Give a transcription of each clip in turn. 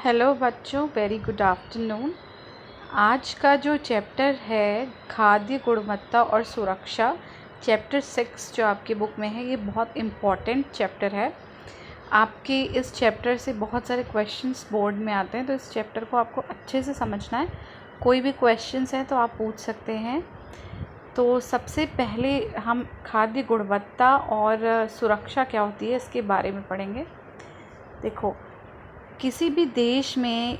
Hello बच्चों, very good afternoon. आज का जो चैप्टर है खाद्य गुणवत्ता और सुरक्षा, चैप्टर 6 जो आपकी बुक में है, ये बहुत इम्पॉर्टेंट चैप्टर है। आपके इस चैप्टर से बहुत सारे क्वेश्चंस बोर्ड में आते हैं, तो इस चैप्टर को आपको अच्छे से समझना है। कोई भी क्वेश्चंस हैं तो आप पूछ सकते हैं। तो सबसे पहले हम खाद्य गुणवत्ता और सुरक्षा क्या होती है इसके बारे में पढ़ेंगे। देखो, किसी भी देश में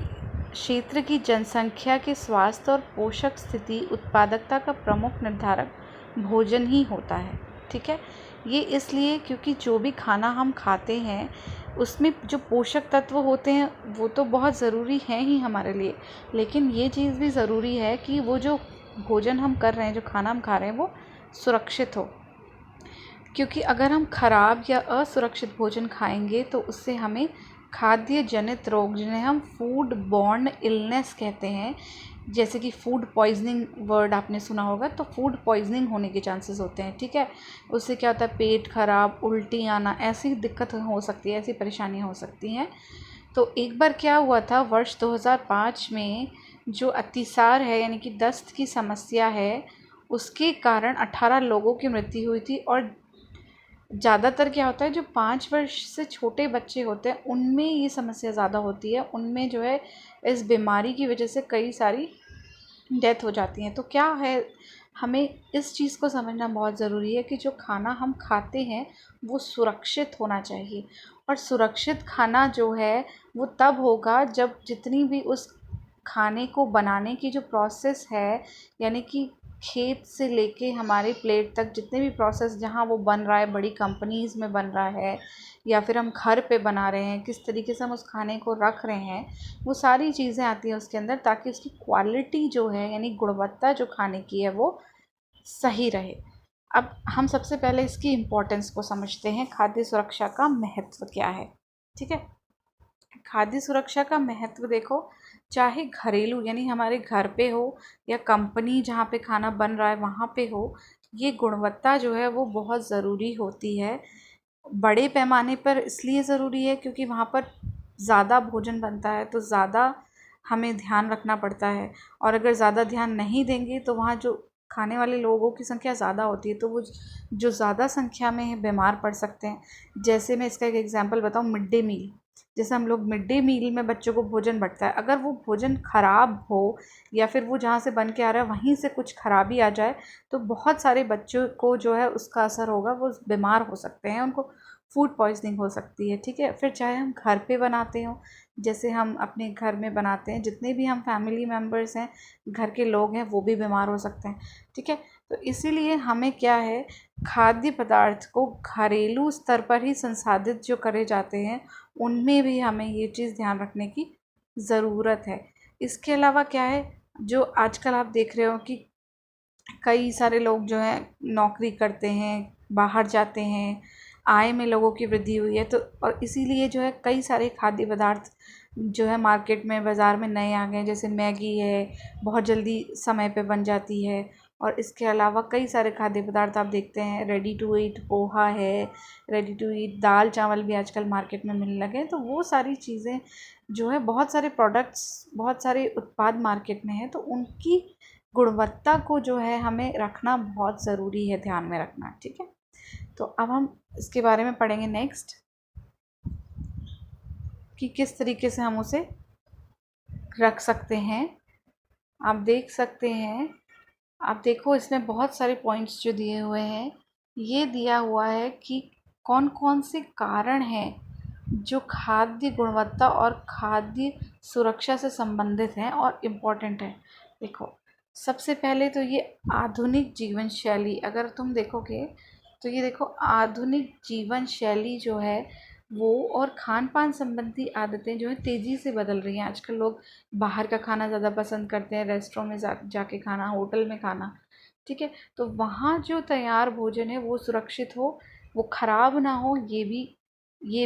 क्षेत्र की जनसंख्या के स्वास्थ्य और पोषक स्थिति उत्पादकता का प्रमुख निर्धारक भोजन ही होता है। ठीक है, ये इसलिए क्योंकि जो भी खाना हम खाते हैं उसमें जो पोषक तत्व होते हैं वो तो बहुत ज़रूरी हैं ही हमारे लिए, लेकिन ये चीज़ भी ज़रूरी है कि वो जो भोजन हम कर रहे हैं, जो खाना हम खा रहे हैं, वो सुरक्षित हो। क्योंकि अगर हम खराब या असुरक्षित भोजन खाएंगे तो उससे हमें खाद्य जनित रोग, जिन्हें हम फूड बॉर्न इलनेस कहते हैं, जैसे कि फूड पॉइजनिंग वर्ड आपने सुना होगा, तो फूड पॉइजनिंग होने के चांसेस होते हैं। ठीक है, उससे क्या होता है, पेट खराब, उल्टी आना, ऐसी दिक्कत हो सकती है, ऐसी परेशानियां हो सकती हैं। तो एक बार क्या हुआ था, वर्ष 2005 में जो अतिसार है यानी कि दस्त की समस्या है, उसके कारण 18 लोगों की मृत्यु हुई थी। और ज़्यादातर क्या होता है, जो 5 वर्ष से छोटे बच्चे होते हैं उनमें ये समस्या ज़्यादा होती है। उनमें जो है इस बीमारी की वजह से कई सारी डेथ हो जाती हैं। तो क्या है, हमें इस चीज़ को समझना बहुत ज़रूरी है कि जो खाना हम खाते हैं वो सुरक्षित होना चाहिए। और सुरक्षित खाना जो है वो तब होगा जब जितनी भी उस खाने को बनाने की जो प्रोसेस है, यानी कि खेत से लेके हमारे प्लेट तक जितने भी प्रोसेस, जहाँ वो बन रहा है, बड़ी कंपनीज़ में बन रहा है या फिर हम घर पे बना रहे हैं, किस तरीके से हम उस खाने को रख रहे हैं, वो सारी चीज़ें आती हैं उसके अंदर, ताकि उसकी क्वालिटी जो है यानी गुणवत्ता जो खाने की है वो सही रहे। अब हम सबसे पहले इसकी इम्पोर्टेंस को समझते हैं, खाद्य सुरक्षा का महत्व क्या है। ठीक है, खाद्य सुरक्षा का महत्व देखो, चाहे घरेलू यानी हमारे घर पे हो या कंपनी जहाँ पे खाना बन रहा है वहाँ पे हो, ये गुणवत्ता जो है वो बहुत ज़रूरी होती है। बड़े पैमाने पर इसलिए ज़रूरी है क्योंकि वहाँ पर ज़्यादा भोजन बनता है, तो ज़्यादा हमें ध्यान रखना पड़ता है। और अगर ज़्यादा ध्यान नहीं देंगे तो वहाँ जो खाने वाले लोगों की संख्या ज़्यादा होती है, तो वो जो ज़्यादा संख्या में बीमार पड़ सकते हैं। जैसे मैं इसका एक एग्जांपल बताऊँ, मिड डे मील। जैसे हम लोग मिड डे मील में बच्चों को भोजन बँटता है, अगर वो भोजन ख़राब हो या फिर वो जहाँ से बन के आ रहा है वहीं से कुछ खराबी आ जाए, तो बहुत सारे बच्चों को जो है उसका असर होगा, वो बीमार हो सकते हैं, उनको फूड पॉइजनिंग हो सकती है। ठीक है, फिर चाहे हम घर पे बनाते हों, जैसे हम अपने घर में बनाते हैं, जितने भी हम फैमिली मेम्बर्स हैं, घर के लोग हैं, वो भी बीमार हो सकते हैं। ठीक है, तो इसीलिए हमें क्या है, खाद्य पदार्थ को घरेलू स्तर पर ही संसाधित जो करे जाते हैं उनमें भी हमें ये चीज़ ध्यान रखने की ज़रूरत है। इसके अलावा क्या है, जो आजकल आप देख रहे हो कि कई सारे लोग जो हैं नौकरी करते हैं, बाहर जाते हैं, आय में लोगों की वृद्धि हुई है, तो और इसीलिए जो है कई सारे खाद्य पदार्थ जो है मार्केट में, बाज़ार में नए आ गए हैं। जैसे मैगी है, बहुत जल्दी समय पे बन जाती है। और इसके अलावा कई सारे खाद्य पदार्थ आप देखते हैं, रेडी टू ईट पोहा है, रेडी टू ईट दाल चावल भी आजकल मार्केट में मिलने लगे हैं। तो वो सारी चीज़ें जो है, बहुत सारे प्रोडक्ट्स, बहुत सारे उत्पाद मार्केट में हैं, तो उनकी गुणवत्ता को जो है हमें रखना बहुत ज़रूरी है, ध्यान में रखना। ठीक है, तो अब हम इसके बारे में पढ़ेंगे नेक्स्ट, कि किस तरीके से हम उसे रख सकते हैं। आप देख सकते हैं, आप देखो इसमें बहुत सारे पॉइंट्स जो दिए हुए हैं, ये दिया हुआ है कि कौन कौन से कारण हैं जो खाद्य गुणवत्ता और खाद्य सुरक्षा से संबंधित हैं और इम्पोर्टेंट है। देखो, सबसे पहले तो ये आधुनिक जीवन शैली, अगर तुम देखोगे तो ये देखो, आधुनिक जीवन शैली जो है वो और खान पान संबंधी आदतें जो है तेज़ी से बदल रही हैं। आजकल लोग बाहर का खाना ज़्यादा पसंद करते हैं, रेस्टोरेंट में जाके खाना, होटल में खाना। ठीक है, तो वहाँ जो तैयार भोजन है वो सुरक्षित हो, वो ख़राब ना हो, ये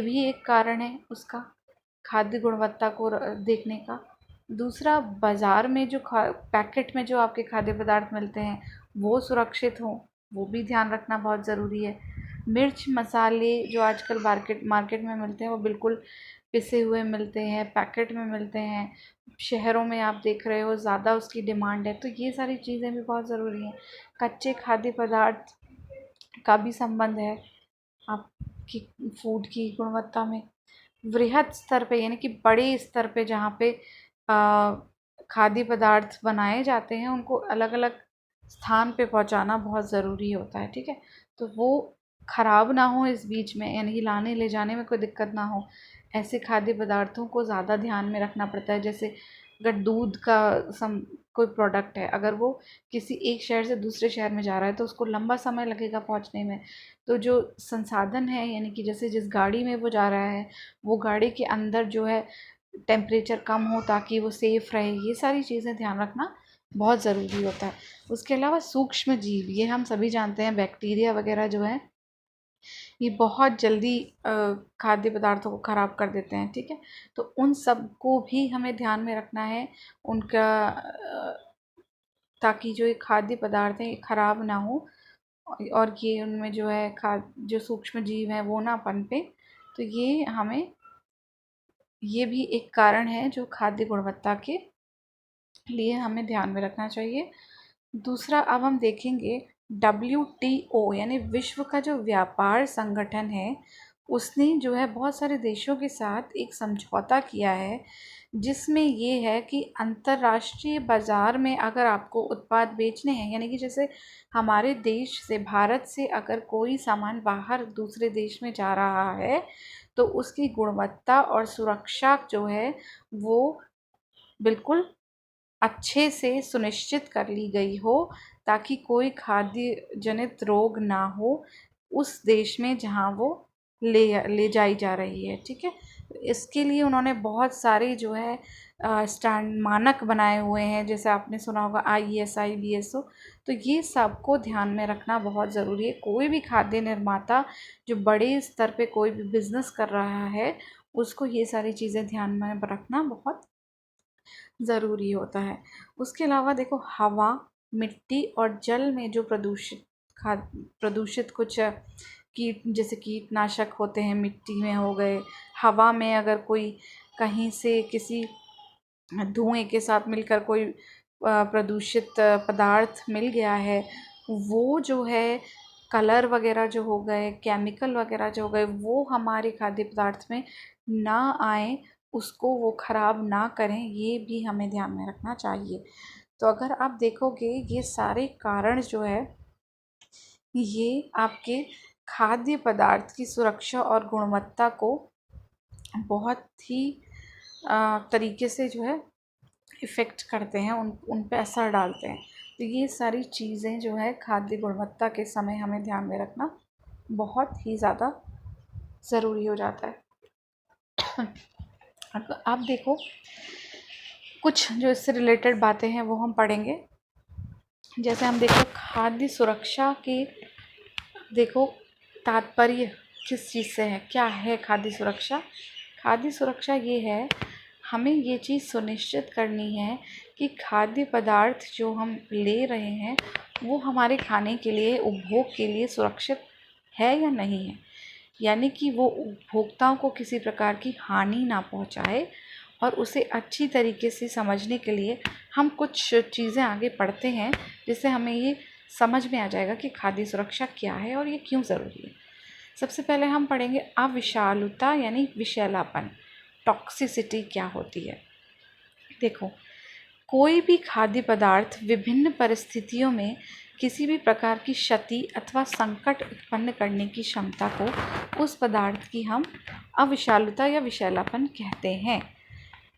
भी एक कारण है उसका, खाद्य गुणवत्ता को देखने का। दूसरा, बाज़ार में जो पैकेट में जो आपके खाद्य पदार्थ मिलते हैं वो सुरक्षित हों, वो भी ध्यान रखना बहुत ज़रूरी है। मिर्च मसाले जो आजकल मार्केट में मिलते हैं वो बिल्कुल पिसे हुए मिलते हैं, पैकेट में मिलते हैं। शहरों में आप देख रहे हो ज़्यादा उसकी डिमांड है, तो ये सारी चीज़ें भी बहुत ज़रूरी हैं। कच्चे खाद्य पदार्थ का भी संबंध है आपकी फूड की गुणवत्ता में। वृहद स्तर पे यानी कि बड़े स्तर पे जहाँ पे खाद्य पदार्थ बनाए जाते हैं, उनको अलग अलग स्थान पे पहुँचाना बहुत ज़रूरी होता है, ठीक है। तो वो ख़राब ना हो इस बीच में, यानी कि लाने ले जाने में कोई दिक्कत ना हो, ऐसे खाद्य पदार्थों को ज़्यादा ध्यान में रखना पड़ता है। जैसे अगर दूध का कोई प्रोडक्ट है, अगर वो किसी एक शहर से दूसरे शहर में जा रहा है तो उसको लंबा समय लगेगा पहुंचने में। तो जो संसाधन है, यानी कि जैसे जिस गाड़ी में वो जा रहा है, वो गाड़ी के अंदर जो है टेम्परेचर कम हो ताकि वो सेफ़ रहे, ये सारी चीज़ें ध्यान रखना बहुत ज़रूरी होता है। उसके अलावा सूक्ष्म जीव, ये हम सभी जानते हैं, बैक्टीरिया वगैरह जो है ये बहुत जल्दी खाद्य पदार्थों को ख़राब कर देते हैं, ठीक है। तो उन सब को भी हमें ध्यान में रखना है, उनका ताकि जो ये खाद्य पदार्थ हैं ये ख़राब ना हो और ये उनमें जो है जो सूक्ष्म जीव हैं वो ना पनपे। तो ये भी एक कारण है जो खाद्य गुणवत्ता के लिए हमें ध्यान में रखना चाहिए। दूसरा अब हम देखेंगे WTO यानी विश्व का जो व्यापार संगठन है, उसने जो है बहुत सारे देशों के साथ एक समझौता किया है, जिसमें ये है कि अंतर्राष्ट्रीय बाज़ार में अगर आपको उत्पाद बेचने हैं, यानी कि जैसे हमारे देश से, भारत से अगर कोई सामान बाहर दूसरे देश में जा रहा है, तो उसकी गुणवत्ता और सुरक्षा जो है वो बिल्कुल अच्छे से सुनिश्चित कर ली गई हो, ताकि कोई खाद्य जनित रोग ना हो उस देश में जहाँ वो ले जाई जा रही है, ठीक है। इसके लिए उन्होंने बहुत सारे जो है स्टैंड मानक बनाए हुए हैं, जैसे आपने सुना होगा ISI BSO। तो ये सबको ध्यान में रखना बहुत ज़रूरी है। कोई भी खाद्य निर्माता जो बड़े स्तर पे कोई भी बिज़नेस कर रहा है, उसको ये सारी चीज़ें ध्यान में रखना बहुत ज़रूरी होता है। उसके अलावा देखो, हवा, मिट्टी और जल में जो प्रदूषित कुछ जैसे कीटनाशक होते हैं, मिट्टी में हो गए, हवा में अगर कोई कहीं से किसी धुएं के साथ मिलकर कोई प्रदूषित पदार्थ मिल गया है, वो जो है कलर वगैरह जो हो गए, केमिकल वगैरह जो हो गए, वो हमारे खाद्य पदार्थ में ना आए, उसको वो ख़राब ना करें, ये भी हमें ध्यान में रखना चाहिए। तो अगर आप देखोगे ये सारे कारण जो है ये आपके खाद्य पदार्थ की सुरक्षा और गुणवत्ता को बहुत ही तरीके से जो है इफ़ेक्ट करते हैं, उन पे असर डालते हैं। तो ये सारी चीज़ें जो है खाद्य गुणवत्ता के समय हमें ध्यान में रखना बहुत ही ज़्यादा ज़रूरी हो जाता है। अब आप देखो, कुछ जो इससे रिलेटेड बातें हैं वो हम पढ़ेंगे। जैसे हम देखो खाद्य सुरक्षा के, देखो तात्पर्य किस चीज़ से है, क्या है खाद्य सुरक्षा। खाद्य सुरक्षा ये है, हमें ये चीज़ सुनिश्चित करनी है कि खाद्य पदार्थ जो हम ले रहे हैं वो हमारे खाने के लिए, उपभोग के लिए सुरक्षित है या नहीं है। यानी कि वो उपभोक्ताओं को किसी प्रकार की हानि ना पहुंचाए। और उसे अच्छी तरीके से समझने के लिए हम कुछ चीज़ें आगे पढ़ते हैं, जिससे हमें ये समझ में आ जाएगा कि खाद्य सुरक्षा क्या है और ये क्यों ज़रूरी है। सबसे पहले हम पढ़ेंगे अविषालुता यानी विषैलापन, टॉक्सिसिटी क्या होती है। देखो, कोई भी खाद्य पदार्थ विभिन्न परिस्थितियों में किसी भी प्रकार की क्षति अथवा संकट उत्पन्न करने की क्षमता को, उस पदार्थ की हम अविषालुता या विषैलापन कहते हैं।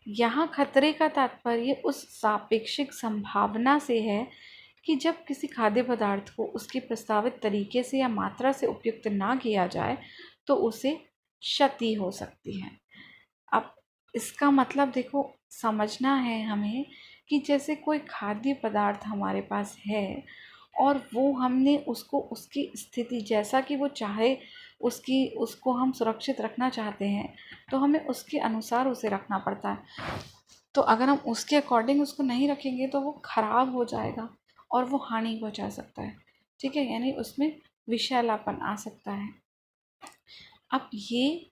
यहाँ खतरे का तात्पर्य उस सापेक्षिक संभावना से है कि जब किसी खाद्य पदार्थ को उसके प्रस्तावित तरीके से या मात्रा से उपयुक्त ना किया जाए तो उसे क्षति हो सकती है। अब इसका मतलब देखो, समझना है हमें कि जैसे कोई खाद्य पदार्थ हमारे पास है और वो हमने उसको उसकी स्थिति जैसा कि वो चाहे उसको हम सुरक्षित रखना चाहते हैं, तो हमें उसके अनुसार उसे रखना पड़ता है। तो अगर हम उसके अकॉर्डिंग उसको नहीं रखेंगे तो वो ख़राब हो जाएगा और वो हानि पहुंचा सकता है, ठीक है। यानी उसमें विषैलापन आ सकता है। अब ये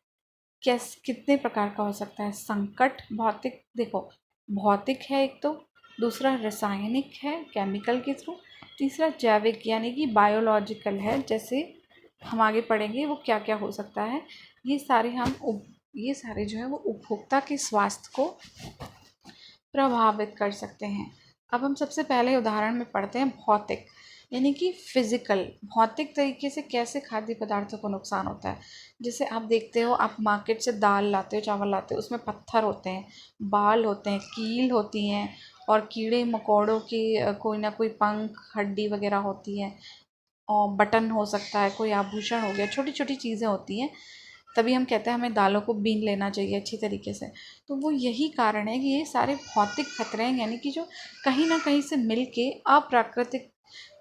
कितने प्रकार का हो सकता है? संकट भौतिक, देखो भौतिक है एक तो, दूसरा रासायनिक है केमिकल के थ्रू, तीसरा जैविक यानी कि बायोलॉजिकल है, जैसे हम आगे पढ़ेंगे वो क्या क्या हो सकता है। ये सारे जो है वो उपभोक्ता के स्वास्थ्य को प्रभावित कर सकते हैं। अब हम सबसे पहले उदाहरण में पढ़ते हैं भौतिक, यानी कि फिजिकल, भौतिक तरीके से कैसे खाद्य पदार्थों को नुकसान होता है। जैसे आप देखते हो, आप मार्केट से दाल लाते हो, चावल लाते हो, उसमें पत्थर होते हैं, बाल होते हैं, कील होती हैं और कीड़े मकोड़ों की कोई ना कोई पंख हड्डी वगैरह होती है, और बटन हो सकता है, कोई आभूषण हो गया, छोटी छोटी चीज़ें होती हैं। तभी हम कहते हैं हमें दालों को बीन लेना चाहिए अच्छी तरीके से। तो वो यही कारण है कि ये सारे भौतिक खतरे हैं, यानी कि जो कहीं ना कहीं से मिल के अप्राकृतिक,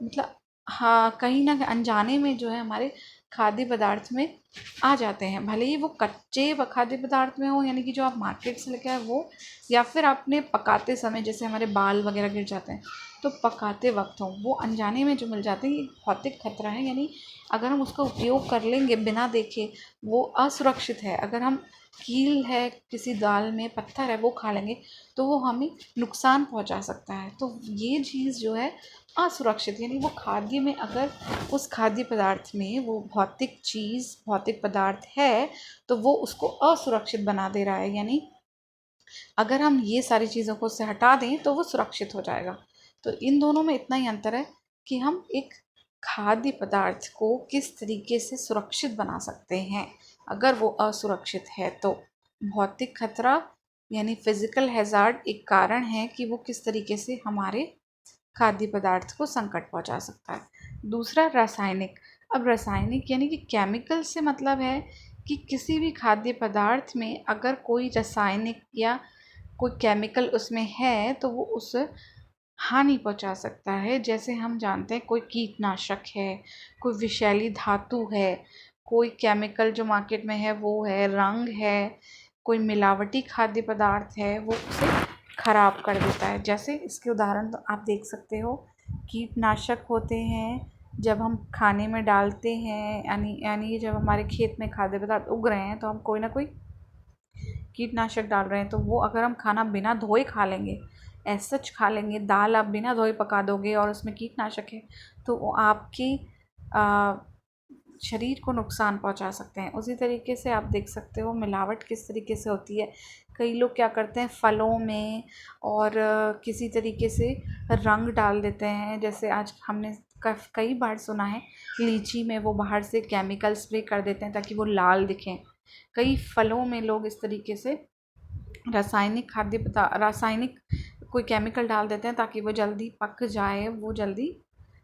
मतलब हाँ, कहीं ना अनजाने में जो है हमारे खाद्य पदार्थ में आ जाते हैं। भले ही वो कच्चे खाद्य पदार्थ में हो, यानी कि जो आप मार्केट से लेके आए वो, या फिर आपने पकाते समय जैसे हमारे बाल वगैरह गिर जाते हैं तो पकाते वक्त हो, वो अनजाने में जो मिल जाते हैं, ये भौतिक खतरा है। यानी अगर हम उसका उपयोग कर लेंगे बिना देखे, वो असुरक्षित है। अगर हम कील है किसी दाल में, पत्थर है, वो खा लेंगे तो वो हमें नुकसान पहुंचा सकता है। तो ये चीज़ जो है असुरक्षित, यानी वो खाद्य में, अगर उस खाद्य पदार्थ में वो भौतिक चीज़, भौतिक पदार्थ है तो वो उसको असुरक्षित बना दे रहा है। यानी अगर हम ये सारी चीज़ों को उससे हटा दें तो वो सुरक्षित हो जाएगा। तो इन दोनों में इतना ही अंतर है कि हम एक खाद्य पदार्थ को किस तरीके से सुरक्षित बना सकते हैं अगर वो असुरक्षित है। तो भौतिक खतरा यानी फिजिकल हैज़ार्ड एक कारण है कि वो किस तरीके से हमारे खाद्य पदार्थ को संकट पहुंचा सकता है। दूसरा रासायनिक। अब रासायनिक यानी कि केमिकल से मतलब है कि किसी भी खाद्य पदार्थ में अगर कोई रासायनिक या कोई केमिकल उसमें है तो वो उस हानि पहुंचा सकता है। जैसे हम जानते हैं कोई कीटनाशक है, कोई विषैली धातु है, कोई केमिकल जो मार्केट में है वो है, रंग है, कोई मिलावटी खाद्य पदार्थ है, वो उसे खराब कर देता है। जैसे इसके उदाहरण तो आप देख सकते हो, कीटनाशक होते हैं जब हम खाने में डालते हैं, यानी जब हमारे खेत में खाद्य पदार्थ उग रहे हैं तो हम कोई ना कोई कीटनाशक डाल रहे हैं, तो वो अगर हम खाना बिना धोए खा लेंगे, ऐसा सच खा लेंगे, दाल आप बिना धोए पका दोगे और उसमें कीटनाशक है तो वो आपके शरीर को नुकसान पहुंचा सकते हैं। उसी तरीके से आप देख सकते हो मिलावट किस तरीके से होती है। कई लोग क्या करते हैं फलों में और किसी तरीके से रंग डाल देते हैं। जैसे आज हमने कई बार सुना है लीची में वो बाहर से केमिकल स्प्रे कर देते हैं ताकि वो लाल दिखें। कई फलों में लोग इस तरीके से रासायनिक कोई केमिकल डाल देते हैं ताकि वो जल्दी पक जाए, वो जल्दी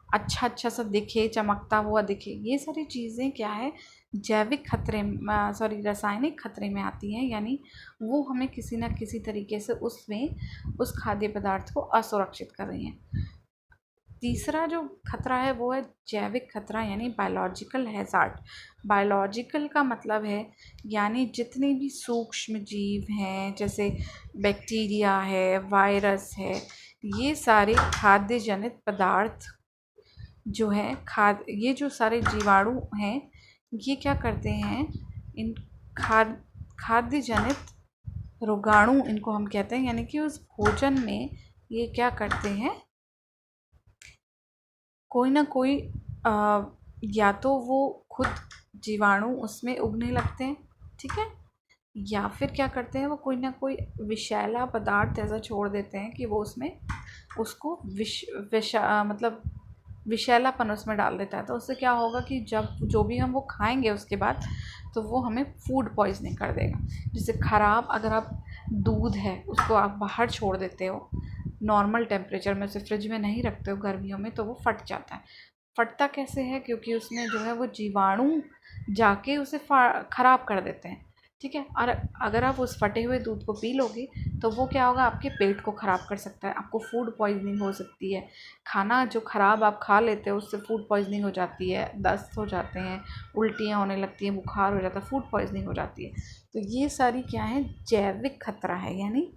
अच्छा सा दिखे, चमकता हुआ दिखे। ये सारी चीज़ें क्या है, जैविक खतरे, रासायनिक खतरे में आती हैं। यानी वो हमें किसी न किसी तरीके से उस खाद्य पदार्थ को असुरक्षित कर रही हैं। तीसरा जो खतरा है वो है जैविक खतरा, यानी बायोलॉजिकल हैज़ार्ड। बायोलॉजिकल का मतलब है यानी जितने भी सूक्ष्म जीव हैं, जैसे बैक्टीरिया है, वायरस है, ये सारे खाद्य जनित पदार्थ जो है, ये जो सारे जीवाणु हैं, ये क्या करते हैं, इन खाद्य जनित रोगाणु इनको हम कहते हैं। यानी कि उस भोजन में ये क्या करते हैं, कोई ना कोई या तो वो खुद जीवाणु उसमें उगने लगते हैं, ठीक है, या फिर क्या करते हैं वो कोई ना कोई विषैला पदार्थ ऐसा छोड़ देते हैं कि वो उसमें उसको मतलब विषैलापन उसमें डाल देता है। तो उससे क्या होगा कि जब जो भी हम वो खाएंगे उसके बाद तो वो हमें फूड पॉइजनिंग कर देगा। जैसे ख़राब, अगर आप दूध है उसको आप बाहर छोड़ देते हो नॉर्मल टेम्परेचर में, उसे फ्रिज में नहीं रखते हो गर्मियों में, तो वो फट जाता है। फटता कैसे है, क्योंकि उसमें जो है वो जीवाणु जाके उसे ख़राब कर देते हैं, ठीक है। और अगर आप उस फटे हुए दूध को पी लोगे तो वो क्या होगा, आपके पेट को ख़राब कर सकता है, आपको फूड पॉइजनिंग हो सकती है। खाना जो ख़राब आप खा लेते हो उससे फूड पॉइजनिंग हो जाती है, दस्त हो जाते हैं, उल्टियाँ होने लगती हैं, बुखार हो जाता है, फूड पॉइजनिंग हो जाती है। तो ये सारी क्या है, जैविक खतरा है। यानी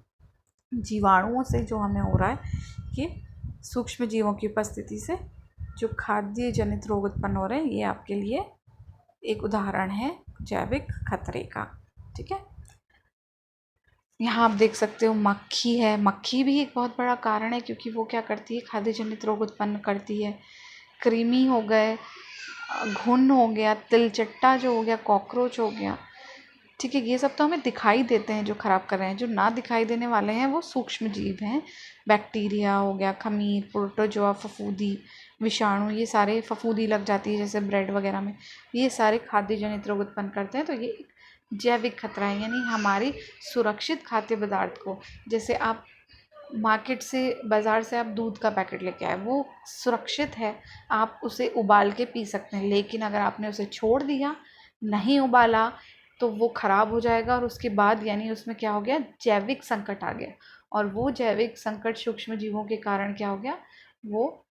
जीवाणुओं से जो हमें हो रहा है, ये सूक्ष्म जीवों की उपस्थिति से जो खाद्य जनित रोग उत्पन्न हो रहे हैं, ये आपके लिए एक उदाहरण है जैविक खतरे का। ठीक है। यहाँ आप देख सकते हो मक्खी है, मक्खी भी एक बहुत बड़ा कारण है क्योंकि वो क्या करती है, खाद्य जनित रोग उत्पन्न करती है। कृमि हो गए, घुन हो गया, तिलचट्टा जो हो गया, कॉकरोच हो गया, ठीक है, ये सब तो हमें दिखाई देते हैं जो खराब कर रहे हैं। जो ना दिखाई देने वाले हैं वो सूक्ष्म जीव हैं। बैक्टीरिया हो गया, खमीर, प्रोटोजोआ, फफूंदी, विषाणु, ये सारे, फफूंदी लग जाती है जैसे ब्रेड वगैरह में, ये सारे खाद्य जनित रोग उत्पन्न करते हैं। तो ये एक जैविक खतरा है, यानी हमारी सुरक्षित खाद्य पदार्थ को, जैसे आप मार्केट से, बाज़ार से आप दूध का पैकेट लेके आए, वो सुरक्षित है, आप उसे उबाल के पी सकते हैं। लेकिन अगर आपने उसे छोड़ दिया, नहीं उबाला, तो वो ख़राब हो जाएगा और उसके बाद यानी उसमें क्या हो गया, जैविक संकट आ गया। और वो जैविक संकट सूक्ष्म जीवों के कारण क्या हो गया, वो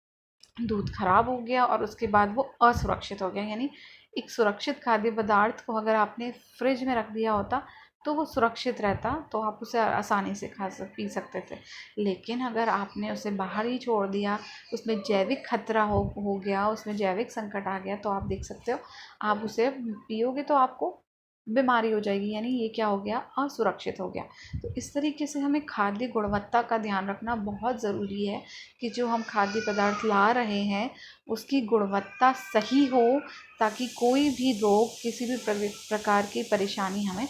दूध खराब हो गया और उसके बाद वो असुरक्षित हो गया। यानी एक सुरक्षित खाद्य पदार्थ को अगर आपने फ्रिज में रख दिया होता तो वो सुरक्षित रहता, तो आप उसे आसानी से पी सकते थे। लेकिन अगर आपने उसे बाहर ही छोड़ दिया, उसमें जैविक खतरा हो गया, उसमें जैविक संकट आ गया, तो आप देख सकते हो आप उसे पियोगे तो आपको बीमारी हो जाएगी, यानी ये क्या हो गया, असुरक्षित हो गया। तो इस तरीके से हमें खाद्य गुणवत्ता का ध्यान रखना बहुत ज़रूरी है कि जो हम खाद्य पदार्थ ला रहे हैं उसकी गुणवत्ता सही हो, ताकि कोई भी रोग, किसी भी प्रकार की परेशानी हमें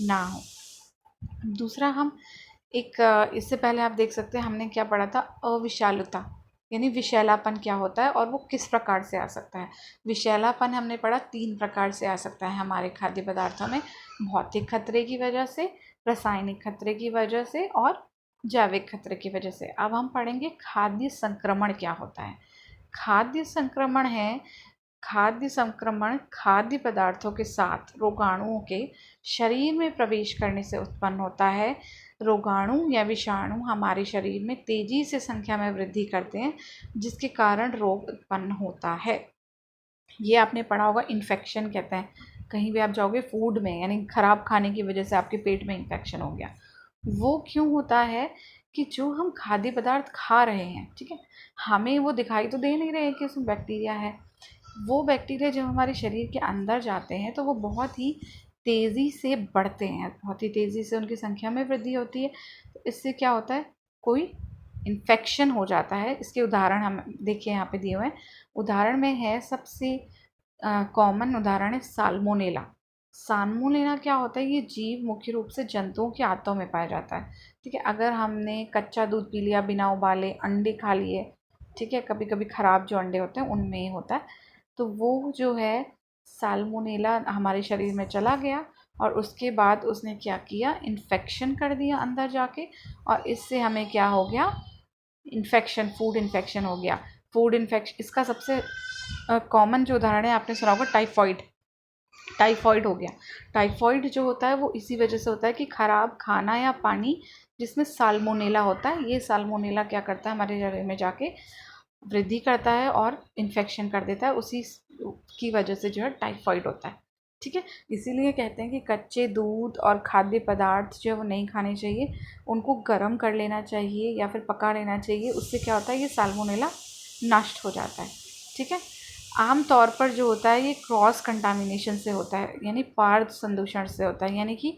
ना हो। दूसरा, हम इससे पहले आप देख सकते हैं हमने क्या पढ़ा था, अविषालुता, यानी विषैलापन क्या होता है और वो किस प्रकार से आ सकता है। विषैलापन हमने पढ़ा 3 प्रकार से आ सकता है हमारे खाद्य पदार्थों में, भौतिक खतरे की वजह से, रासायनिक खतरे की वजह से और जैविक खतरे की वजह से। अब हम पढ़ेंगे खाद्य संक्रमण क्या होता है। खाद्य संक्रमण है, खाद्य संक्रमण खाद्य पदार्थों के साथ रोगाणुओं के शरीर में प्रवेश करने से उत्पन्न होता है। रोगाणु या विषाणु हमारे शरीर में तेजी से संख्या में वृद्धि करते हैं, जिसके कारण रोग उत्पन्न होता है। ये आपने पढ़ा होगा, इन्फेक्शन कहते हैं। कहीं भी आप जाओगे फूड में, यानी खराब खाने की वजह से आपके पेट में इन्फेक्शन हो गया। वो क्यों होता है कि जो हम खाद्य पदार्थ खा रहे हैं, ठीक है, हमें वो दिखाई तो दे नहीं रहे कि उसमें बैक्टीरिया है। वो बैक्टीरिया जब हमारे शरीर के अंदर जाते हैं तो वो बहुत ही तेज़ी से बढ़ते हैं, बहुत ही तेज़ी से उनकी संख्या में वृद्धि होती है। तो इससे क्या होता है, कोई इन्फेक्शन हो जाता है। इसके उदाहरण हम देखिए यहाँ पे दिए हुए हैं। उदाहरण में है, सबसे कॉमन उदाहरण है साल्मोनेला। साल्मोनेला क्या होता है, ये जीव मुख्य रूप से जंतुओं के आंतों में पाया जाता है। ठीक है, अगर हमने कच्चा दूध पी लिया बिना उबाले, अंडे खा लिए, ठीक है, कभी कभी ख़राब जो अंडे होते हैं उनमें ही होता है, तो वो जो है साल्मोनेला हमारे शरीर में चला गया और उसके बाद उसने क्या किया, इन्फेक्शन कर दिया अंदर जाके, और इससे हमें क्या हो गया, इन्फेक्शन, फूड इन्फेक्शन हो गया। फूड इन्फेक्शन, इसका सबसे कॉमन जो उदाहरण है आपने सुना होगा, टाइफॉइड। टाइफॉइड हो गया। टाइफॉइड जो होता है वो इसी वजह से होता है कि ख़राब खाना या पानी जिसमें साल्मोनेला होता है, ये साल्मोनेला क्या करता है, हमारे शरीर में जाके वृद्धि करता है और इन्फेक्शन कर देता है, उसी की वजह से जो है टाइफॉइड होता है। ठीक है, इसीलिए कहते हैं कि कच्चे दूध और खाद्य पदार्थ जो है वो नहीं खाने चाहिए, उनको गर्म कर लेना चाहिए या फिर पका लेना चाहिए। उससे क्या होता है, ये साल्मोनेला नष्ट हो जाता है। ठीक है, आम तौर पर जो होता है ये क्रॉस कंटामिनेशन से होता है, यानी पार्थ संदूषण से होता है, यानी कि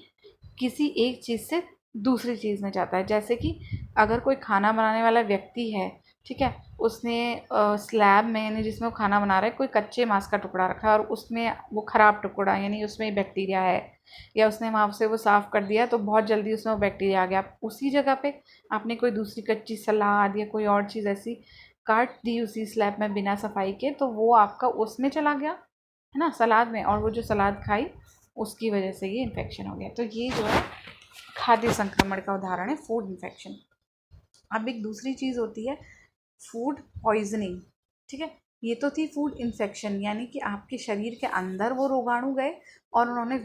किसी एक चीज़ से दूसरी चीज़ में जाता है। जैसे कि अगर कोई खाना बनाने वाला व्यक्ति है, ठीक है, उसने स्लैब में, यानी जिसमें वो खाना बना रहा है, कोई कच्चे मांस का टुकड़ा रखा है और उसमें वो ख़राब टुकड़ा, यानी उसमें बैक्टीरिया है, या उसने वहाँ से वो साफ़ कर दिया तो बहुत जल्दी उसमें वो बैक्टीरिया आ गया। उसी जगह पे आपने कोई दूसरी कच्ची सलाद या कोई और चीज़ ऐसी काट दी उसी स्लैब में बिना सफाई के, तो वो आपका उसमें चला गया, है ना, सलाद में, और वो जो सलाद खाई उसकी वजह से ये इन्फेक्शन हो गया। तो ये जो है खाद्य संक्रमण का उदाहरण है, फूड इन्फेक्शन। अब एक दूसरी चीज़ होती है फूड पॉइजनिंग। ठीक है, ये तो थी फूड इन्फेक्शन, यानी कि आपके शरीर के अंदर वो रोगाणु गए और उन्होंने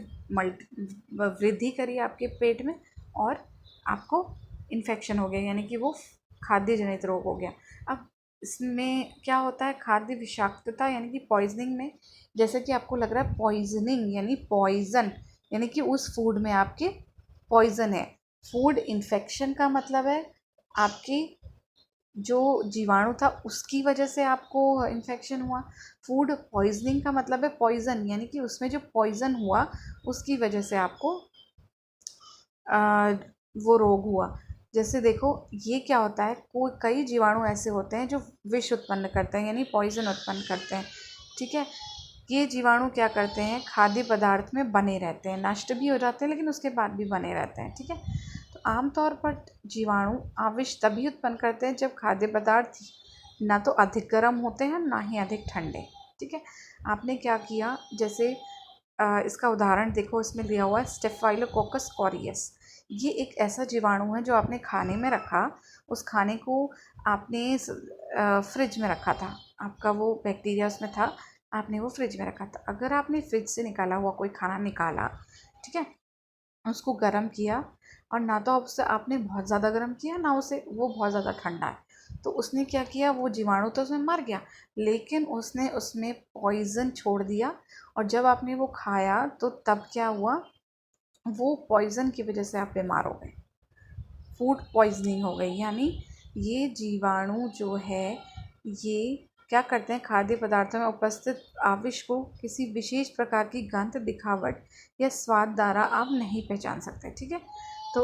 वृद्धि करी आपके पेट में और आपको इन्फेक्शन हो गया, यानी कि वो खाद्य जनित रोग हो गया। अब इसमें क्या होता है, खाद्य विषाक्तता यानी कि पॉइजनिंग में, जैसे कि आपको लग रहा है पॉइजनिंग यानी पॉइजन, यानी कि उस फूड में आपके पॉइजन है। फूड इन्फेक्शन का मतलब है आपकी जो जीवाणु था उसकी वजह से आपको इन्फेक्शन हुआ। फूड पॉइजनिंग का मतलब है पॉइजन, यानी कि उसमें जो पॉइजन हुआ उसकी वजह से आपको वो रोग हुआ। जैसे देखो ये क्या होता है, कोई कई जीवाणु ऐसे होते हैं जो विष उत्पन्न करते हैं यानी पॉइजन उत्पन्न करते हैं। ठीक है, ये जीवाणु क्या करते हैं, खाद्य पदार्थ में बने रहते हैं, नष्ट भी हो जाते हैं लेकिन उसके बाद भी बने रहते हैं। ठीक है, तो आमतौर पर जीवाणु आविष तभी उत्पन्न करते हैं जब खाद्य पदार्थ ना तो अधिक गर्म होते हैं ना ही अधिक ठंडे। ठीक है, आपने क्या किया, जैसे इसका उदाहरण देखो, इसमें दिया हुआ है स्टेफाइलोकोकस ऑरियस। ये एक ऐसा जीवाणु है जो आपने खाने में रखा, उस खाने को आपने फ्रिज में रखा था, आपका वो बैक्टीरिया उसमें था, आपने वो फ्रिज में रखा था। अगर आपने फ्रिज से निकाला हुआ कोई खाना निकाला, ठीक है, उसको गर्म किया, और ना तो उससे आपने बहुत ज़्यादा गर्म किया ना उसे वो बहुत ज़्यादा ठंडा है, तो उसने क्या किया, वो जीवाणु तो उसमें मर गया लेकिन उसने उसमें पॉइज़न छोड़ दिया। और जब आपने वो खाया तो तब क्या हुआ, वो पॉइज़न की वजह से आप बीमार हो गए, फूड पॉइजनिंग हो गई। यानी ये जीवाणु जो है ये क्या करते हैं, खाद्य पदार्थों में उपस्थित आविश को किसी विशेष प्रकार की गंध, दिखावट या स्वाद द्वारा आप नहीं पहचान सकते। ठीक है, तो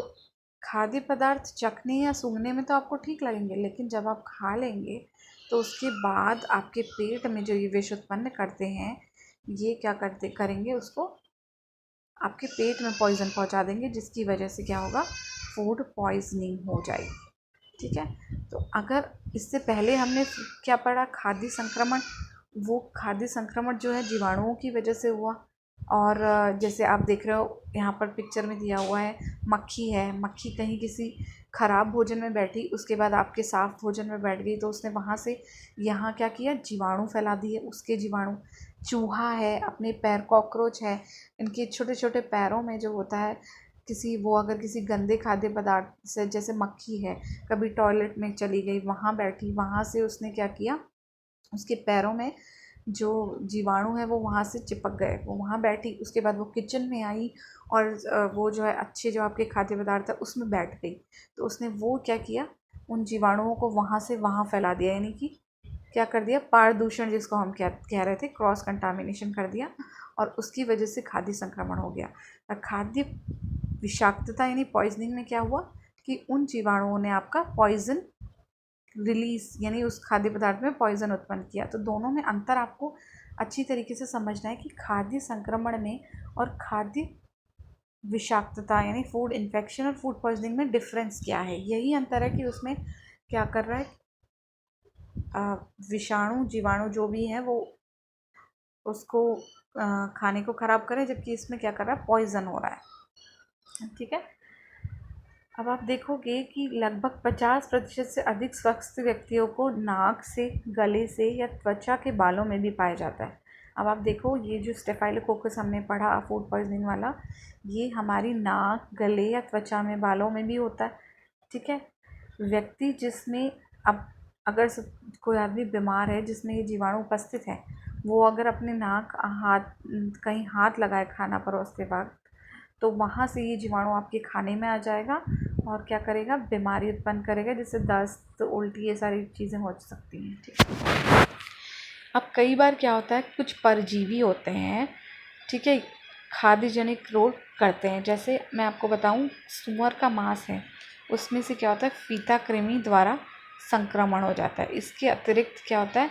खाद्य पदार्थ चखने या सूंघने में तो आपको ठीक लगेंगे लेकिन जब आप खा लेंगे तो उसके बाद आपके पेट में जो ये विष उत्पन्न करते हैं, ये क्या करते करेंगे, उसको आपके पेट में पॉइज़न पहुंचा देंगे, जिसकी वजह से क्या होगा, फूड पॉइजनिंग हो जाएगी। ठीक है, तो अगर इससे पहले हमने क्या पढ़ा, खाद्य संक्रमण, वो खाद्य संक्रमण जो है जीवाणुओं की वजह से हुआ। और जैसे आप देख रहे हो यहाँ पर पिक्चर में दिया हुआ है, मक्खी है, मक्खी कहीं किसी खराब भोजन में बैठी, उसके बाद आपके साफ भोजन में बैठ गई तो उसने वहाँ से यहाँ क्या किया, जीवाणु फैला दिए, उसके जीवाणु। चूहा है, अपने पैर, कॉकरोच है, इनके छोटे छोटे पैरों में जो होता है, किसी वो अगर किसी गंदे खाद्य पदार्थ से, जैसे मक्खी है कभी टॉयलेट में चली गई, वहाँ बैठी, वहाँ से उसने क्या किया, उसके पैरों में जो जीवाणु है वो वहाँ से चिपक गए, वो वहाँ बैठी, उसके बाद वो किचन में आई और वो जो है अच्छे जो आपके खाद्य पदार्थ है उसमें बैठ गई, तो उसने वो क्या किया, उन जीवाणुओं को वहाँ से वहाँ फैला दिया, यानी कि क्या कर दिया, पारदूषण जिसको हम क्या कह रहे थे, क्रॉस कंटामिनेशन कर दिया, और उसकी वजह से खाद्य संक्रमण हो गया। और खाद्य विषाक्तता यानी पॉइजनिंग में क्या हुआ कि उन जीवाणुओं ने आपका पॉइजन रिलीज, यानी उस खाद्य पदार्थ में पॉइजन उत्पन्न किया। तो दोनों में अंतर आपको अच्छी तरीके से समझना है कि खाद्य संक्रमण में और खाद्य विषाक्तता यानी फूड इन्फेक्शन और फूड पॉइजनिंग में डिफरेंस क्या है। यही अंतर है कि उसमें क्या कर रहा है, विषाणु जीवाणु जो भी हैं वो उसको खाने को ख़राब करें, जबकि इसमें क्या कर रहा है, पॉइजन हो रहा है। ठीक है, अब आप देखोगे कि लगभग 50% से अधिक स्वस्थ व्यक्तियों को नाक से, गले से या त्वचा के बालों में भी पाया जाता है। अब आप देखो ये जो स्टेफाइलोकोकस हमने पढ़ा फूड पॉइजनिंग वाला, ये हमारी नाक, गले या त्वचा में, बालों में भी होता है। ठीक है, व्यक्ति जिसमें, अब अगर कोई आदमी बीमार है जिसमें ये जीवाणु उपस्थित है, वो अगर अपने नाक, हाथ, कहीं हाथ लगाए खाना परोसते वक्त, तो वहाँ से ये जीवाणु आपके खाने में आ जाएगा और क्या करेगा, बीमारी उत्पन्न करेगा, जिससे दस्त, उल्टी, ये सारी चीज़ें हो सकती हैं। ठीक है, अब कई बार क्या होता है, कुछ परजीवी होते हैं, ठीक है, खाद्य जनित रोग करते हैं। जैसे मैं आपको बताऊं, सूअर का मांस है, उसमें से क्या होता है, फीता कृमि द्वारा संक्रमण हो जाता है। इसके अतिरिक्त क्या होता है,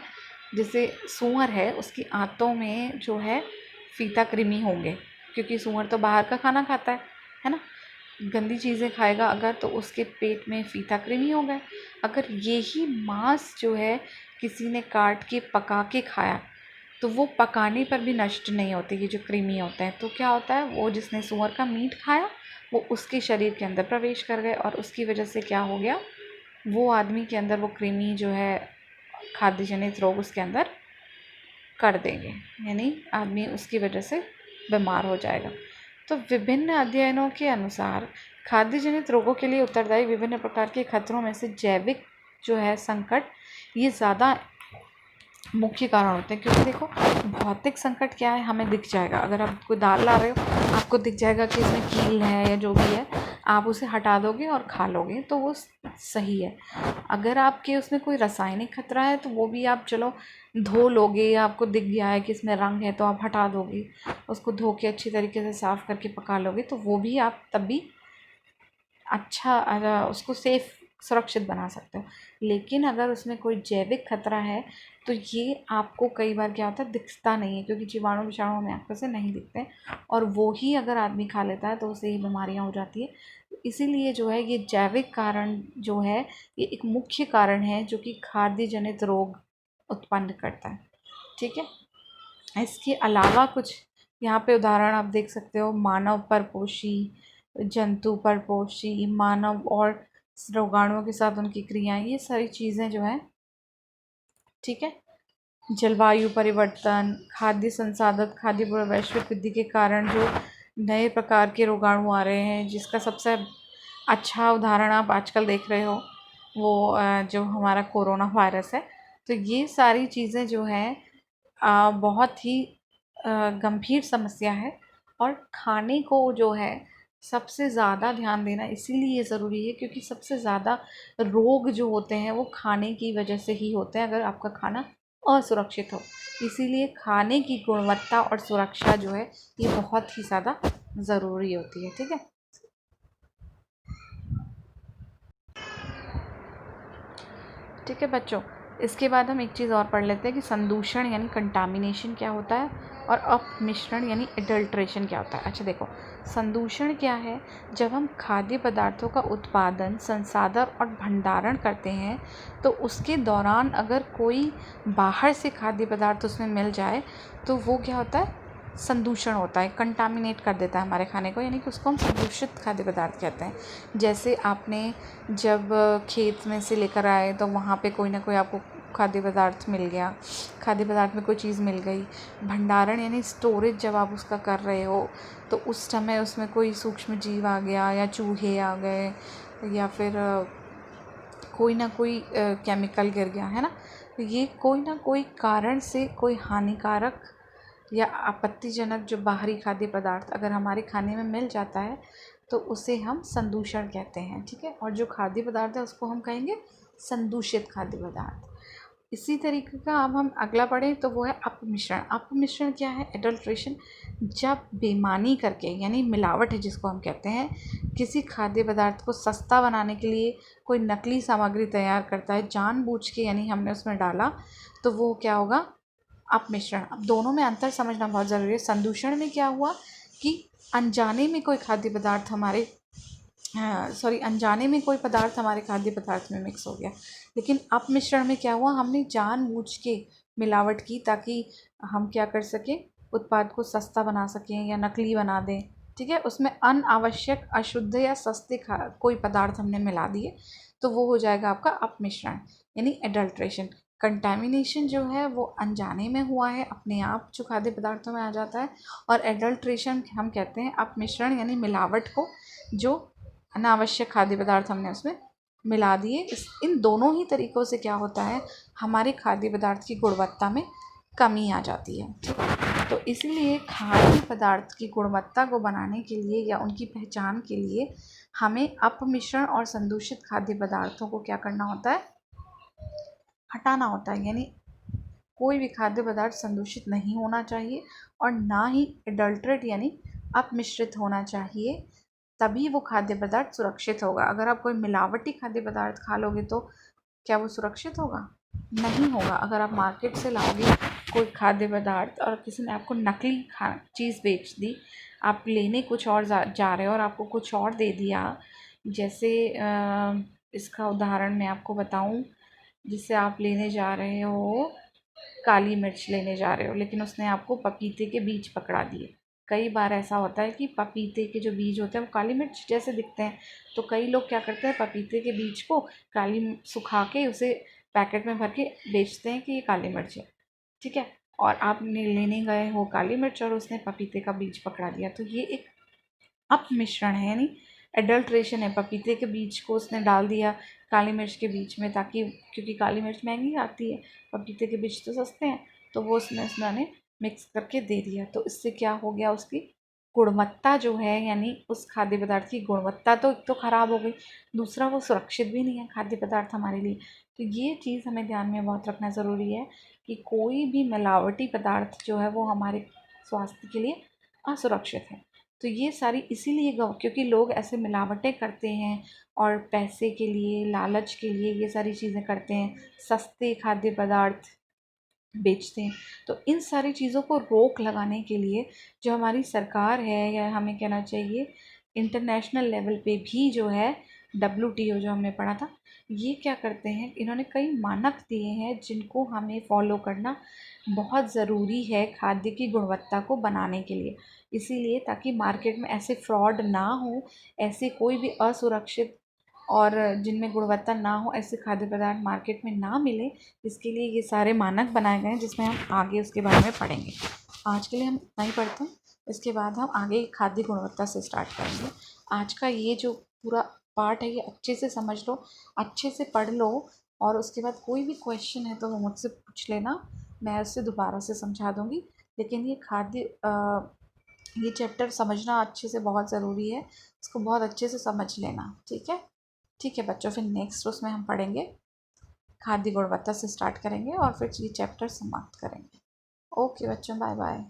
जैसे सूअर है उसकी आंतों में जो है फीता कृमि होंगे, क्योंकि सूअर तो बाहर का खाना खाता है ना, गंदी चीज़ें खाएगा अगर, तो उसके पेट में फीता कृमि हो गए। अगर यही मांस जो है किसी ने काट के पका के खाया, तो वो पकाने पर भी नष्ट नहीं होते ये जो कृमि होते हैं। तो क्या होता है, वो जिसने सूअर का मीट खाया वो उसके शरीर के अंदर प्रवेश कर गए और उसकी वजह से क्या हो गया, वो आदमी के अंदर वो कृमि जो है, खाद्य जनित रोग उसके अंदर कर देंगे, यानी आदमी उसकी वजह से बीमार हो जाएगा। तो विभिन्न अध्ययनों के अनुसार खाद्य जनित रोगों के लिए उत्तरदायी विभिन्न प्रकार के खतरों में से जैविक जो है संकट, ये ज़्यादा मुख्य कारण होते हैं। क्योंकि देखो भौतिक संकट क्या है, हमें दिख जाएगा, अगर आप कोई दाल ला रहे हो आपको दिख जाएगा कि इसमें कील है या जो भी है, आप उसे हटा दोगे और खा लोगे तो वो सही है। अगर आपके उसमें कोई रासायनिक खतरा है तो वो भी आप चलो धो लोगे, या आपको दिख गया है कि इसमें रंग है तो आप हटा दोगे, उसको धो के अच्छी तरीके से साफ़ करके पका लोगे, तो वो भी आप तब भी अच्छा उसको सेफ सुरक्षित बना सकते हो। लेकिन अगर उसमें कोई जैविक खतरा है तो ये आपको कई बार क्या होता है दिखता नहीं है, क्योंकि जीवाणु विषाणु हमें आंखों से नहीं दिखते हैं, और वो ही अगर आदमी खा लेता है तो उससे ही बीमारियां हो जाती है। इसीलिए जो है ये जैविक कारण जो है ये एक मुख्य कारण है जो कि खाद्य जनित रोग उत्पन्न करता है। ठीक है, इसके अलावा कुछ यहाँ पे उदाहरण आप देख सकते हो, मानव परपोषी, जंतु परपोषी, मानव और रोगाणुओं के साथ उनकी क्रियाएं, ये सारी चीज़ें जो हैं। ठीक है, जलवायु परिवर्तन, खाद्य संसाधन, खाद्य वैश्विक वृद्धि के कारण जो नए प्रकार के रोगाणु आ रहे हैं, जिसका सबसे अच्छा उदाहरण आप आजकल देख रहे हो वो जो हमारा कोरोना वायरस है। तो ये सारी चीज़ें जो हैं बहुत ही गंभीर समस्या है, और खाने को जो है सबसे ज़्यादा ध्यान देना इसीलिए ज़रूरी है क्योंकि सबसे ज़्यादा रोग जो होते हैं वो खाने की वजह से ही होते हैं, अगर आपका खाना असुरक्षित हो। इसीलिए खाने की गुणवत्ता और सुरक्षा जो है ये बहुत ही ज़्यादा ज़रूरी होती है। ठीक है, ठीक है बच्चों, इसके बाद हम एक चीज़ और पढ़ लेते हैं कि संदूषण यानी कंटामिनेशन क्या होता है, और अपमिश्रण यानी एडल्ट्रेशन क्या होता है। अच्छा देखो, संदूषण क्या है? जब हम खाद्य पदार्थों का उत्पादन, संसाधन और भंडारण करते हैं तो उसके दौरान अगर कोई बाहर से खाद्य पदार्थ उसमें मिल जाए तो वो क्या होता है, संदूषण होता है, कंटामिनेट कर देता है हमारे खाने को, यानी कि उसको हम संदूषित खाद्य पदार्थ कहते हैं। जैसे आपने जब खेत में से लेकर आए तो वहाँ पे कोई ना कोई आपको खाद्य पदार्थ मिल गया, खाद्य पदार्थ में कोई चीज़ मिल गई। भंडारण यानी स्टोरेज जब आप उसका कर रहे हो तो उस समय उसमें कोई सूक्ष्म जीव आ गया, या चूहे आ गए, या फिर कोई ना कोई केमिकल गिर गया, है ना। तो ये कोई ना कोई कारण से कोई हानिकारक या आपत्तिजनक जो बाहरी खाद्य पदार्थ अगर हमारे खाने में मिल जाता है तो उसे हम संदूषण कहते हैं। ठीक है, और जो खाद्य पदार्थ है उसको हम कहेंगे संदूषित खाद्य पदार्थ। इसी तरीके का अब हम अगला पढ़ें तो वो है अपमिश्रण। अपमिश्रण क्या है? एडल्ट्रेशन। जब बेईमानी करके, यानी मिलावट है जिसको हम कहते हैं, किसी खाद्य पदार्थ को सस्ता बनाने के लिए कोई नकली सामग्री तैयार करता है जानबूझ के, यानी हमने उसमें डाला, तो वो क्या होगा? अपमिश्रण। अब दोनों में अंतर समझना बहुत ज़रूरी है। संदूषण में क्या हुआ कि अनजाने में कोई खाद्य पदार्थ हमारे अनजाने में कोई पदार्थ हमारे खाद्य पदार्थ में मिक्स हो गया। लेकिन अपमिश्रण में क्या हुआ, हमने जानबूझ के मिलावट की ताकि हम क्या कर सकें, उत्पाद को सस्ता बना सकें या नकली बना दें। ठीक है, उसमें अनावश्यक, अशुद्ध या सस्ते कोई पदार्थ हमने मिला दिए तो वो हो जाएगा आपका अपमिश्रण यानी एडल्ट्रेशन। कंटेमिनेशन जो है वो अनजाने में हुआ है, अपने आप जो खाद्य पदार्थों में आ जाता है, और एडल्ट्रेशन हम कहते हैं अपमिश्रण यानी मिलावट को, जो अनावश्यक खाद्य पदार्थ हमने उसमें मिला दिए। इन दोनों ही तरीक़ों से क्या होता है, हमारे खाद्य पदार्थ की गुणवत्ता में कमी आ जाती है। ठीक है, तो इसीलिए खाद्य पदार्थ की गुणवत्ता को बनाने के लिए या उनकी पहचान के लिए हमें अपमिश्रण और संदूषित खाद्य पदार्थों को क्या करना होता है, हटाना होता है। यानी कोई भी खाद्य पदार्थ संदूषित नहीं होना चाहिए और ना ही एडल्ट्रेट यानी अपमिश्रित होना चाहिए, तभी वो खाद्य पदार्थ सुरक्षित होगा। अगर आप कोई मिलावटी खाद्य पदार्थ खा लोगे तो क्या वो सुरक्षित होगा? नहीं होगा। अगर आप मार्केट से लाओगे कोई खाद्य पदार्थ और किसी ने आपको नकली चीज़ बेच दी, आप लेने कुछ और जा रहे हो और आपको कुछ और दे दिया, जैसे इसका उदाहरण मैं आपको बताऊं, जिससे आप लेने जा रहे हो, काली मिर्च लेने जा रहे हो, लेकिन उसने आपको पपीते के बीज पकड़ा दिए। कई बार ऐसा होता है कि पपीते के जो बीज होते हैं वो काली मिर्च जैसे दिखते हैं, तो कई लोग क्या करते हैं, पपीते के बीज को काली सुखा के उसे पैकेट में भर के बेचते हैं कि ये काली मिर्च है। ठीक है, और आपने लेने गए हो काली मिर्च और उसने पपीते का बीज पकड़ा दिया, तो ये एक अपमिश्रण है, यानी एडल्ट्रेशन है। पपीते के बीज को उसने डाल दिया काली मिर्च के बीज में, ताकि, क्योंकि काली मिर्च महंगी आती है, पपीते के बीज तो सस्ते हैं, तो वो उसने मिक्स करके दे दिया। तो इससे क्या हो गया, उसकी गुणवत्ता जो है, यानी उस खाद्य पदार्थ की गुणवत्ता तो एक तो ख़राब हो गई, दूसरा वो सुरक्षित भी नहीं है खाद्य पदार्थ हमारे लिए। तो ये चीज़ हमें ध्यान में बहुत रखना ज़रूरी है कि कोई भी मिलावटी पदार्थ जो है वो हमारे स्वास्थ्य के लिए असुरक्षित है। तो ये सारी इसीलिए क्योंकि लोग ऐसे मिलावटें करते हैं और पैसे के लिए, लालच के लिए ये सारी चीज़ें करते हैं, सस्ते खाद्य पदार्थ बेचते हैं। तो इन सारी चीज़ों को रोक लगाने के लिए जो हमारी सरकार है, या हमें कहना चाहिए इंटरनेशनल लेवल पे भी जो है WTO जो हमने पढ़ा था, ये क्या करते हैं, इन्होंने कई मानक दिए हैं जिनको हमें फॉलो करना बहुत ज़रूरी है खाद्य की गुणवत्ता को बनाने के लिए। इसीलिए ताकि मार्केट में ऐसे फ्रॉड ना हो, ऐसे कोई भी असुरक्षित और जिनमें गुणवत्ता ना हो ऐसे खाद्य पदार्थ मार्केट में ना मिले, इसके लिए ये सारे मानक बनाए गए हैं जिसमें हम आगे उसके बारे में पढ़ेंगे। आज के लिए हम इतना ही पढ़ते हैं, इसके बाद हम आगे खाद्य गुणवत्ता से स्टार्ट करेंगे। आज का ये जो पूरा पार्ट है ये अच्छे से समझ लो, अच्छे से पढ़ लो, और उसके बाद कोई भी क्वेश्चन है तो वो मुझसे पूछ लेना, मैं उससे दोबारा से समझा दूँगी। लेकिन ये चैप्टर समझना अच्छे से बहुत ज़रूरी है, इसको बहुत अच्छे से समझ लेना, ठीक है। ठीक है बच्चों, फिर नेक्स्ट उसमें हम पढ़ेंगे, खाद्य गुणवत्ता से स्टार्ट करेंगे और फिर ये चैप्टर समाप्त करेंगे। ओके बच्चों, बाय बाय।